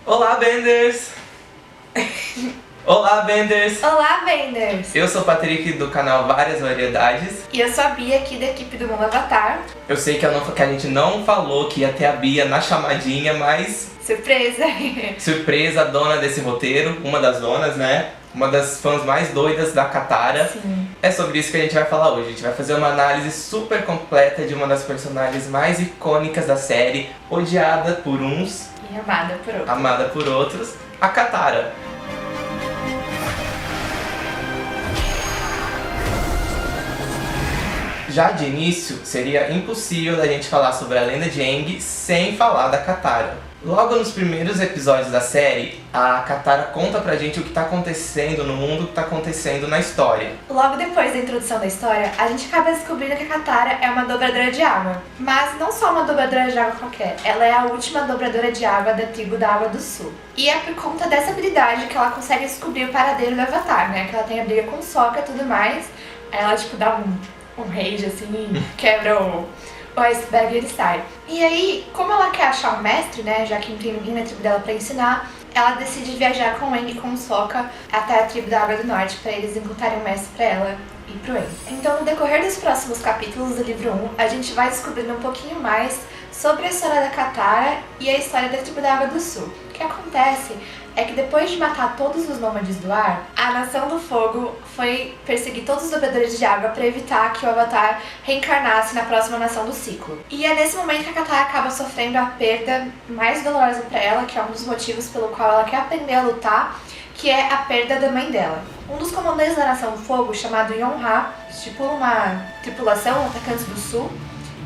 Olá, Benders! Olá, Benders! Olá, Benders! Eu sou o Patrick do canal Várias Variedades. E eu sou a Bia aqui da equipe do Mundo Avatar. Eu sei que a gente não falou que ia ter a Bia na chamadinha, mas... Surpresa! Surpresa, a dona desse roteiro, uma das donas, né? Uma das fãs mais doidas da Katara. Sim. É sobre isso que a gente vai falar hoje. A gente vai fazer uma análise super completa de uma das personagens mais icônicas da série, odiada por uns, E amada por outro. amada por outros, a Katara. Já de início, seria impossível da gente falar sobre a lenda de Aang sem falar da Katara. Logo nos primeiros episódios da série, a Katara conta pra gente o que tá acontecendo no mundo, o que tá acontecendo na história. Logo depois da introdução da história, a gente acaba descobrindo que a Katara é uma dobradora de água. Mas não só uma dobradora de água qualquer, ela é a última dobradora de água da tribo da Água do Sul. E é por conta dessa habilidade que ela consegue descobrir o paradeiro do Avatar, né? Que ela tem a briga com Sokka e tudo mais. Aí ela, dá um rage, assim, quebra o iceberg e ele sai. E aí, como ela quer achar um mestre, né, já que não tem ninguém na tribo dela pra ensinar, ela decide viajar com o Aang e com o Sokka até a tribo da Água do Norte pra eles encontrarem um mestre pra ela e pro Aang. Então, no decorrer dos próximos capítulos do livro 1, a gente vai descobrindo um pouquinho mais sobre a história da Katara e a história da tribo da Água do Sul. O que acontece é que depois de matar todos os nômades do ar, a Nação do Fogo foi perseguir todos os dobradores de água para evitar que o Avatar reencarnasse na próxima Nação do Ciclo. E é nesse momento que a Katara acaba sofrendo a perda mais dolorosa para ela, que é um dos motivos pelo qual ela quer aprender a lutar, que é a perda da mãe dela. Um dos comandantes da Nação do Fogo, chamado Yonha, estipula uma tripulação, Atacantes do Sul,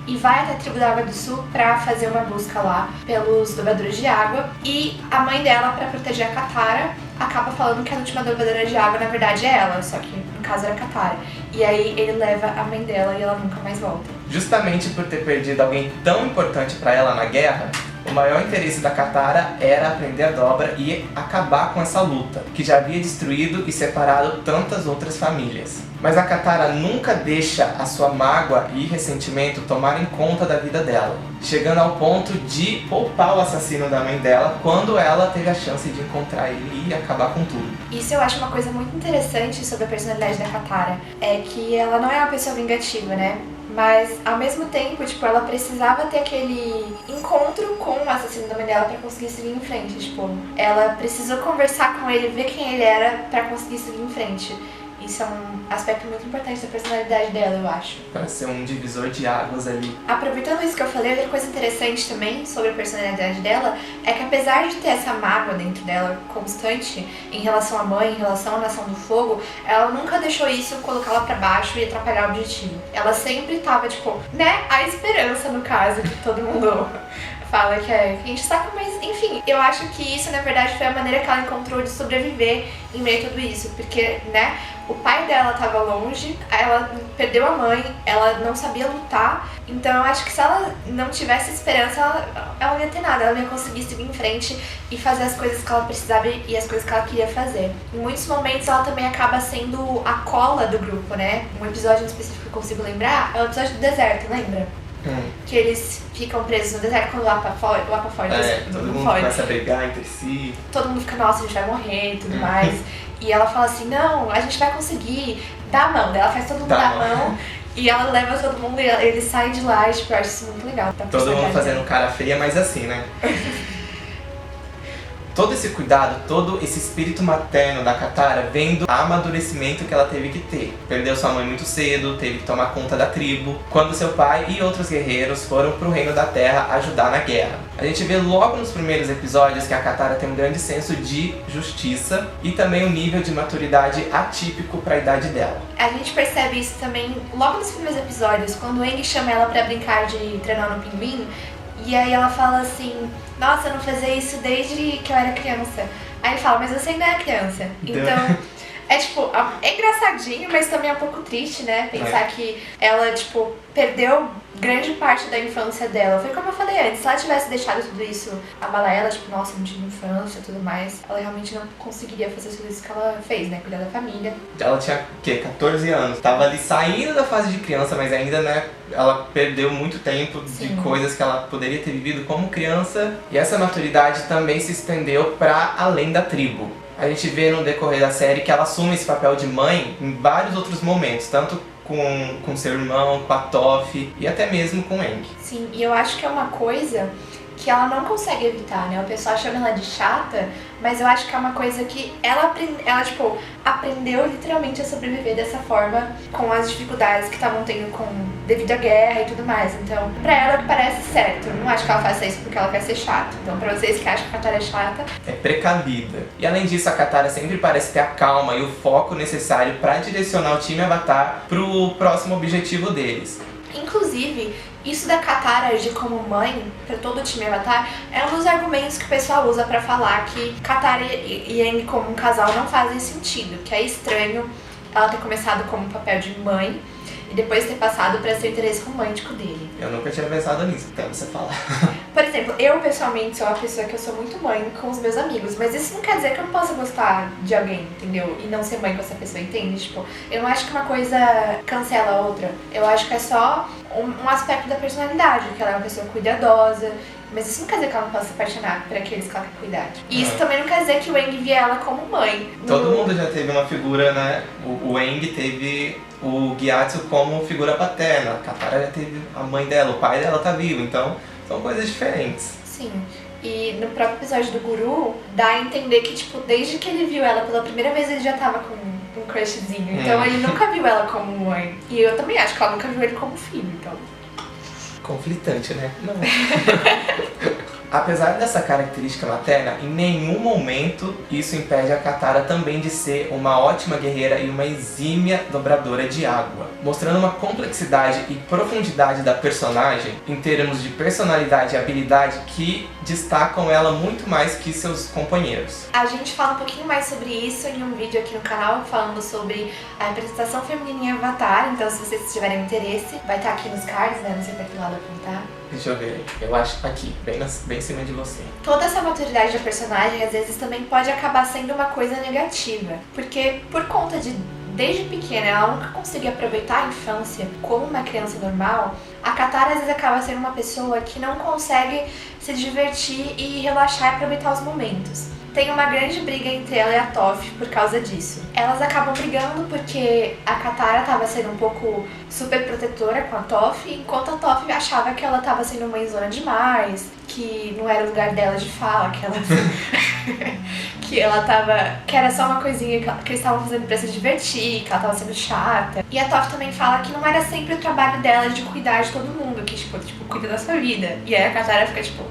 e vai até a tribo da Água do Sul pra fazer uma busca lá pelos dobradores de água. E a mãe dela, pra proteger a Katara, acaba falando que a última dobradora de água na verdade é ela, só que no caso era a Katara. E aí ele leva a mãe dela e ela nunca mais volta. Justamente por ter perdido alguém tão importante pra ela na guerra, o maior interesse da Katara era aprender a dobra e acabar com essa luta, que já havia destruído e separado tantas outras famílias. Mas a Katara nunca deixa a sua mágoa e ressentimento tomarem conta da vida dela, chegando ao ponto de poupar o assassino da mãe dela quando ela teve a chance de encontrar ele e acabar com tudo. Isso eu acho uma coisa muito interessante sobre a personalidade da Katara, é que ela não é uma pessoa vingativa, né? Mas, ao mesmo tempo, ela precisava ter aquele encontro com o assassino da mãe dela pra conseguir seguir em frente, ela precisou conversar com ele, ver quem ele era pra conseguir seguir em frente. Isso é um aspecto muito importante da personalidade dela, eu acho. Pra ser um divisor de águas ali. Aproveitando isso que eu falei, outra coisa interessante também sobre a personalidade dela é que apesar de ter essa mágoa dentro dela constante em relação à mãe, em relação à Nação do Fogo, ela nunca deixou isso colocá-la pra baixo e atrapalhar o objetivo. Ela sempre tava, a esperança, no caso, que todo mundo fala que a gente saca, mas enfim, eu acho que isso na verdade foi a maneira que ela encontrou de sobreviver em meio a tudo isso, porque, o pai dela tava longe, ela perdeu a mãe, ela não sabia lutar, então eu acho que se ela não tivesse esperança, ela não ia ter nada, ela não ia conseguir seguir em frente e fazer as coisas que ela precisava e as coisas que ela queria fazer. Em muitos momentos ela também acaba sendo a cola do grupo, né? Um episódio em específico que eu consigo lembrar é o episódio do deserto, lembra? Que eles ficam presos no deserto quando o Appa foge, todo mundo começa a brigar entre si. Todo mundo fica, nossa, a gente vai morrer e tudo mais. E ela fala assim, não, a gente vai conseguir, dá a mão. Daí ela faz todo mundo dar a mão e ela leva todo mundo e eles saem de lá e eu acho isso muito legal. Todo mundo fazendo cara feia, mas assim, né? Todo esse cuidado, todo esse espírito materno da Katara vem do amadurecimento que ela teve que ter. Perdeu sua mãe muito cedo, teve que tomar conta da tribo, quando seu pai e outros guerreiros foram pro Reino da Terra ajudar na guerra. A gente vê logo nos primeiros episódios que a Katara tem um grande senso de justiça e também um nível de maturidade atípico para a idade dela. A gente percebe isso também logo nos primeiros episódios, quando o Aang chama ela pra brincar de treinar no pinguim. E aí ela fala assim, nossa, eu não fazia isso desde que eu era criança. Aí ele fala, mas você ainda é criança. Então, É tipo, é engraçadinho, mas também é um pouco triste, né? Pensar que ela, tipo, perdeu grande parte da infância dela. Foi como eu falei antes, se ela tivesse deixado tudo isso abalar ela, tipo, nossa, não tinha infância e tudo mais, ela realmente não conseguiria fazer tudo isso que ela fez, né? Cuidar da família. Ela tinha, o quê? 14 anos. Tava ali saindo da fase de criança, mas ainda, né, ela perdeu muito tempo de coisas que ela poderia ter vivido como criança. E essa maturidade também se estendeu pra além da tribo. A gente vê no decorrer da série que ela assume esse papel de mãe em vários outros momentos, tanto com seu irmão, com a Toph e até mesmo com o Aang. Sim, e eu acho que é uma coisa que ela não consegue evitar, né? O pessoal chama ela de chata, mas eu acho que é uma coisa que ela tipo, aprendeu literalmente a sobreviver dessa forma com as dificuldades que estavam tendo devido à guerra e tudo mais. Então, pra ela é o que parece certo. Eu não acho que ela faça isso porque ela quer ser chata. Então, pra vocês que acham que a Katara é chata... É precavida. E além disso, a Katara sempre parece ter a calma e o foco necessário pra direcionar o time Avatar pro próximo objetivo deles. Inclusive, isso da Katara agir como mãe pra todo o time Avatar é um dos argumentos que o pessoal usa pra falar que Katara e Aang como um casal não fazem sentido, que é estranho ela ter começado como um papel de mãe e depois ter passado pra ser o interesse romântico dele. Eu nunca tinha pensado nisso, até você falar. Por exemplo, eu pessoalmente sou uma pessoa que eu sou muito mãe com os meus amigos, mas isso não quer dizer que eu não possa gostar de alguém, entendeu? E não ser mãe com essa pessoa, entende? Tipo, eu não acho que uma coisa cancela a outra. Eu acho que é só um aspecto da personalidade, que ela é uma pessoa cuidadosa, mas isso não quer dizer que ela não possa se apaixonar por aqueles que ela quer cuidar. E isso também não quer dizer que o Aang via ela como mãe. Todo mundo já teve uma figura, né? O Aang teve o Gyatso como figura paterna, a Katara já teve a mãe dela, o pai dela tá vivo, então são coisas diferentes. Sim. E no próprio episódio do Guru, dá a entender que, tipo, desde que ele viu ela pela primeira vez, ele já tava com um crushzinho. Então ele nunca viu ela como mãe. E eu também acho que ela nunca viu ele como filho, então... Conflitante, né? Não. Apesar dessa característica materna, em nenhum momento isso impede a Katara também de ser uma ótima guerreira e uma exímia dobradora de água, mostrando uma complexidade e profundidade da personagem em termos de personalidade e habilidade que destacam ela muito mais que seus companheiros. A gente fala um pouquinho mais sobre isso em um vídeo aqui no canal, falando sobre a representação feminina em Avatar, então se vocês tiverem interesse, vai estar aqui nos cards, né, não sei pra que lado apontar. Deixa eu ver, eu acho aqui, bem em cima de você. Toda essa maturidade da personagem, às vezes, também pode acabar sendo uma coisa negativa. Porque, por conta de, desde pequena, ela nunca conseguir aproveitar a infância como uma criança normal, a Katara, às vezes, acaba sendo uma pessoa que não consegue se divertir e relaxar e aproveitar os momentos. Tem uma grande briga entre ela e a Toph por causa disso. Elas acabam brigando porque a Katara estava sendo um pouco super protetora com a Toph, enquanto a Toph achava que ela estava sendo mãezona demais, que não era o lugar dela de fala, que ela que era só uma coisinha que eles estavam fazendo pra se divertir, que ela estava sendo chata. E a Toph também fala que não era sempre o trabalho dela de cuidar de todo mundo, que tipo cuida da sua vida. E aí a Katara fica tipo...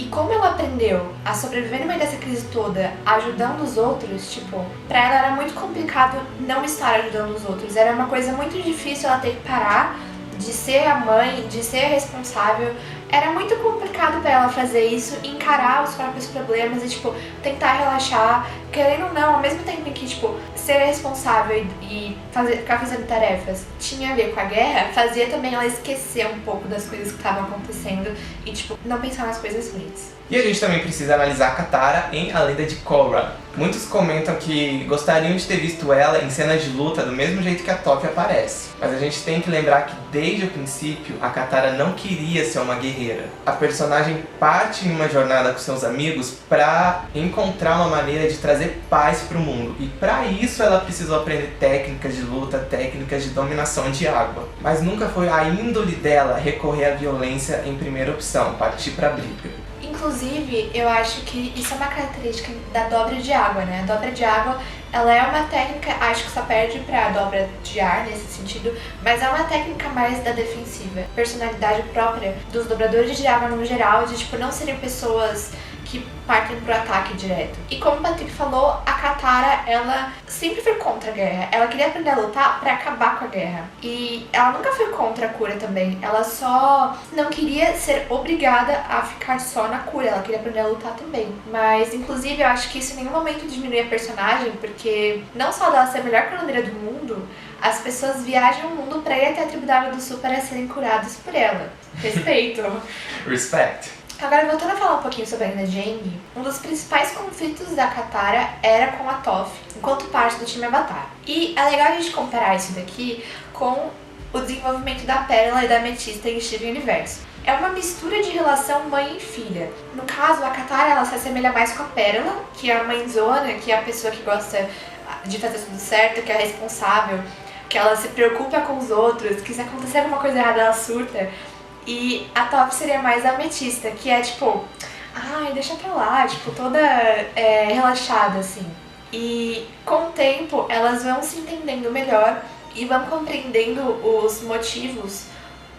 E como ela aprendeu a sobreviver no meio dessa crise toda, ajudando os outros, tipo, pra ela era muito complicado não estar ajudando os outros. Era uma coisa muito difícil ela ter que parar de ser a mãe, de ser a responsável. Era muito complicado pra ela fazer isso, encarar os próprios problemas e, tipo, tentar relaxar, querendo ou não, ao mesmo tempo em que, tipo, ser responsável e ficar fazendo tarefas tinha a ver com a guerra, fazia também ela esquecer um pouco das coisas que estavam acontecendo e, tipo, não pensar nas coisas ruins. E a gente também precisa analisar a Katara em A Lenda de Korra. Muitos comentam que gostariam de ter visto ela em cenas de luta do mesmo jeito que a Toph aparece. Mas a gente tem que lembrar que desde o princípio a Katara não queria ser uma guerreira. A personagem parte em uma jornada com seus amigos pra encontrar uma maneira de trazer paz pro mundo. E pra isso ela precisou aprender técnicas de luta, técnicas de dominação de água. Mas nunca foi a índole dela recorrer à violência em primeira opção, partir pra briga. Inclusive, eu acho que isso é uma característica da dobra de água, né? A dobra de água, ela é uma técnica, acho que só perde pra dobra de ar nesse sentido, mas é uma técnica mais da defensiva. Personalidade própria dos dobradores de água no geral, de tipo, não serem pessoas que partem pro ataque direto. E como o Patrick falou, a Katara, ela sempre foi contra a guerra. Ela queria aprender a lutar pra acabar com a guerra. E ela nunca foi contra a cura também. Ela só não queria ser obrigada a ficar só na cura. Ela queria aprender a lutar também. Mas, inclusive, eu acho que isso em nenhum momento diminui a personagem, porque não só dela ser a melhor curandeira do mundo, as pessoas viajam o mundo pra ir até a tribo da Água do Sul para serem curadas por ela. Respeito. Respect. Agora, voltando a falar um pouquinho sobre a Nina Jane, um dos principais conflitos da Katara era com a Toph, enquanto parte do time Avatar. E é legal a gente comparar isso daqui com o desenvolvimento da Pérola e da Ametista em Steven Universo. É uma mistura de relação mãe e filha. No caso, a Katara, ela se assemelha mais com a Pérola, que é a mãezona, que é a pessoa que gosta de fazer tudo certo, que é responsável, que ela se preocupa com os outros, que se acontecer alguma coisa errada ela surta. E a Toph seria mais a Ametista, que é tipo, ai, deixa pra lá, tipo, toda relaxada, assim. E com o tempo, elas vão se entendendo melhor e vão compreendendo os motivos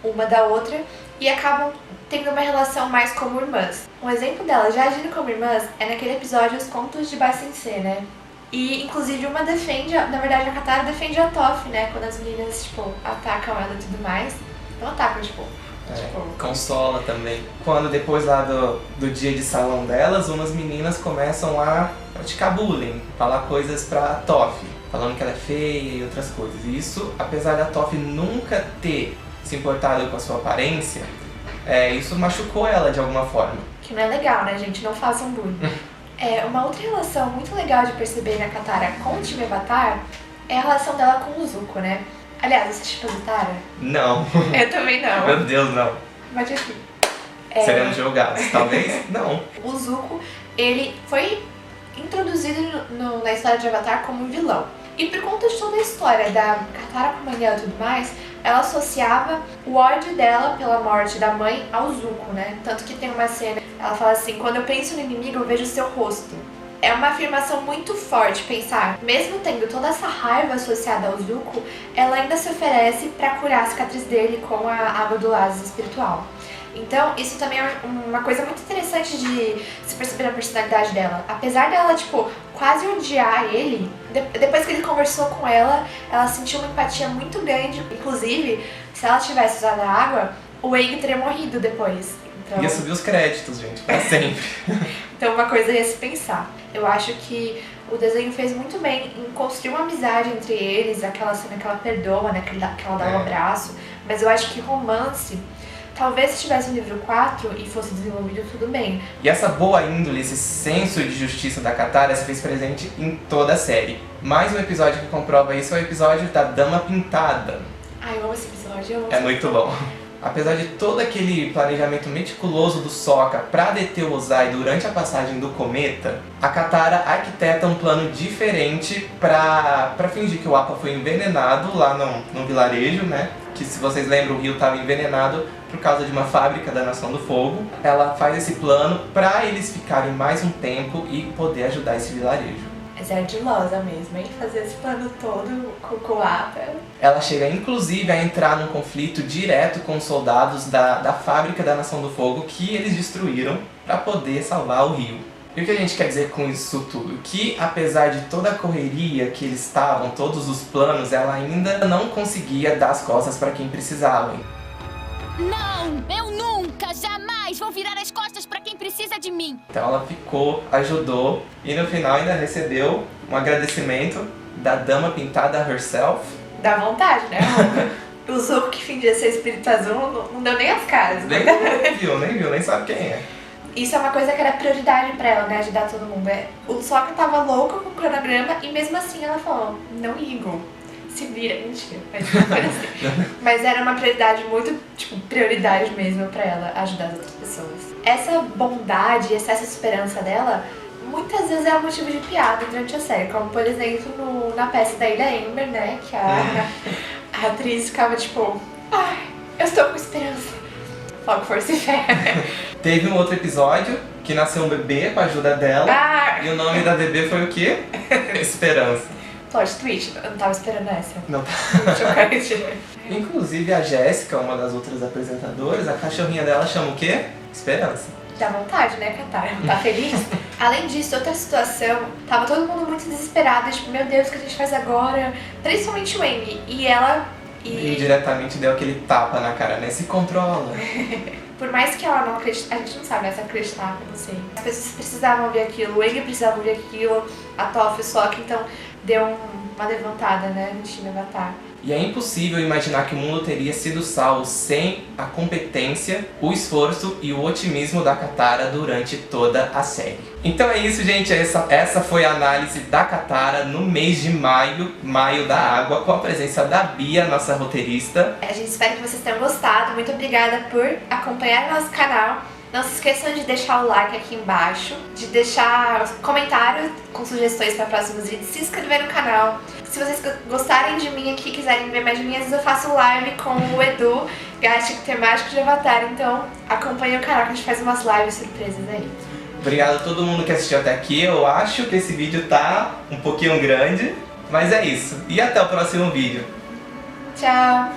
uma da outra e acabam tendo uma relação mais como irmãs. Um exemplo delas já agindo como irmãs é naquele episódio Os Contos de Ba Sing Se, né? E, inclusive, uma defende, na verdade, a Katara defende a Toph, né? Quando as meninas, tipo, atacam ela e tudo mais. Não atacam, tipo... Consola também. Quando depois lá do dia de salão delas, umas meninas começam a praticar bullying, falar coisas pra Toph, falando que ela é feia e outras coisas. E isso, apesar da Toph nunca ter se importado com a sua aparência, isso machucou ela de alguma forma. Que não é legal, né, gente? Não façam bullying. Uma outra relação muito legal de perceber na Katara com o time Avatar é a relação dela com o Zuko, né? Aliás, você assistiu Avatar? Não. Eu também não. Meu Deus, não. Bate aqui. Seremos julgados, talvez? Não. O Zuko, ele foi introduzido na história de Avatar como um vilão. E por conta de toda a história da Katara com a mãe dela e tudo mais, ela associava o ódio dela pela morte da mãe ao Zuko, né? Tanto que tem uma cena, ela fala assim, quando eu penso no inimigo, eu vejo o seu rosto. É uma afirmação muito forte pensar, mesmo tendo toda essa raiva associada ao Zuko, ela ainda se oferece para curar a cicatriz dele com a água do oásis espiritual. Então, isso também é uma coisa muito interessante de se perceber na personalidade dela. Apesar dela, tipo, quase odiar ele, depois que ele conversou com ela, ela sentiu uma empatia muito grande. Inclusive, se ela tivesse usado a água, o Aang teria morrido depois. Então... Ia subir os créditos, gente, pra sempre. Então, uma coisa ia se pensar. Eu acho que o desenho fez muito bem em construir uma amizade entre eles, aquela cena que ela perdoa, né, que ela dá um abraço. Mas eu acho que romance... Talvez se tivesse um livro 4 e fosse desenvolvido, tudo bem. E essa boa índole, esse senso de justiça da Katara se fez presente em toda a série. Mais um episódio que comprova isso é o episódio da Dama Pintada. Ai, eu amo esse episódio. É muito bom. Apesar de todo aquele planejamento meticuloso do Sokka pra deter o Ozai durante a passagem do cometa, a Katara arquiteta um plano diferente pra fingir que o Appa foi envenenado lá no vilarejo, né? Que, se vocês lembram, o rio estava envenenado por causa de uma fábrica da Nação do Fogo. Ela faz esse plano pra eles ficarem mais um tempo e poder ajudar esse vilarejo. Mas é ardilosa mesmo, hein? Fazer esse plano todo com o Appa. Ela chega, inclusive, a entrar num conflito direto com os soldados da fábrica da Nação do Fogo que eles destruíram para poder salvar o rio. E o que a gente quer dizer com isso tudo? Que, apesar de toda a correria que eles estavam, todos os planos, ela ainda não conseguia dar as costas para quem precisava. Não! Eu nunca, jamais vou virar as costas para quem precisa de mim! Então ela ficou, ajudou e no final ainda recebeu um agradecimento da Dama Pintada herself. Dá vontade, né? O Zuko que fingia ser espírito azul não deu nem as caras. Nem viu, nem sabe quem é. Isso é uma coisa que era prioridade pra ela, né? Ajudar todo mundo. O Sokka tava louco com o cronograma e mesmo assim ela falou, não ligo. Se vira, mentira, mas era uma prioridade muito, tipo, prioridade mesmo pra ela ajudar as outras pessoas. Essa bondade, essa esperança dela, muitas vezes era motivo de piada durante a série, como por exemplo na peça da Ilha Ember, né, que a atriz ficava tipo, ai, eu estou com esperança, foco, força e fé. Teve um outro episódio que nasceu um bebê com a ajuda dela, e o nome da bebê foi o quê? Esperança. Plot twist, eu não tava esperando essa. Não tá. Chocante. Inclusive a Jéssica, uma das outras apresentadoras, a cachorrinha dela chama o quê? Esperança. Dá vontade, né, Katara? Tá feliz? Além disso, outra situação, tava todo mundo muito desesperado, tipo, meu Deus, o que a gente faz agora? Principalmente o Aang. E ela... E diretamente deu aquele tapa na cara, né? Se controla. Por mais que ela não acredite, a gente não sabe, né, se acreditava, não sei. As pessoas precisavam ouvir aquilo, o Aang precisava ouvir aquilo, a Toph e o Sokka, então deu uma levantada, né, no time Avatar. E é impossível imaginar que o mundo teria sido salvo sem a competência, o esforço e o otimismo da Katara durante toda a série. Então é isso, gente. Essa foi a análise da Katara no mês de maio, Maio da Água, com a presença da Bia, nossa roteirista. A gente espera que vocês tenham gostado. Muito obrigada por acompanhar nosso canal. Não se esqueçam de deixar o like aqui embaixo, de deixar comentários com sugestões para próximos vídeos, se inscrever no canal. Se vocês gostarem de mim aqui, quiserem ver mais de mim, às vezes eu faço live com o Edu, Gástico Temático de Avatar, então acompanhe o canal que a gente faz umas lives surpresas aí. Obrigado a todo mundo que assistiu até aqui. Eu acho que esse vídeo tá um pouquinho grande, mas é isso. E até o próximo vídeo. Tchau!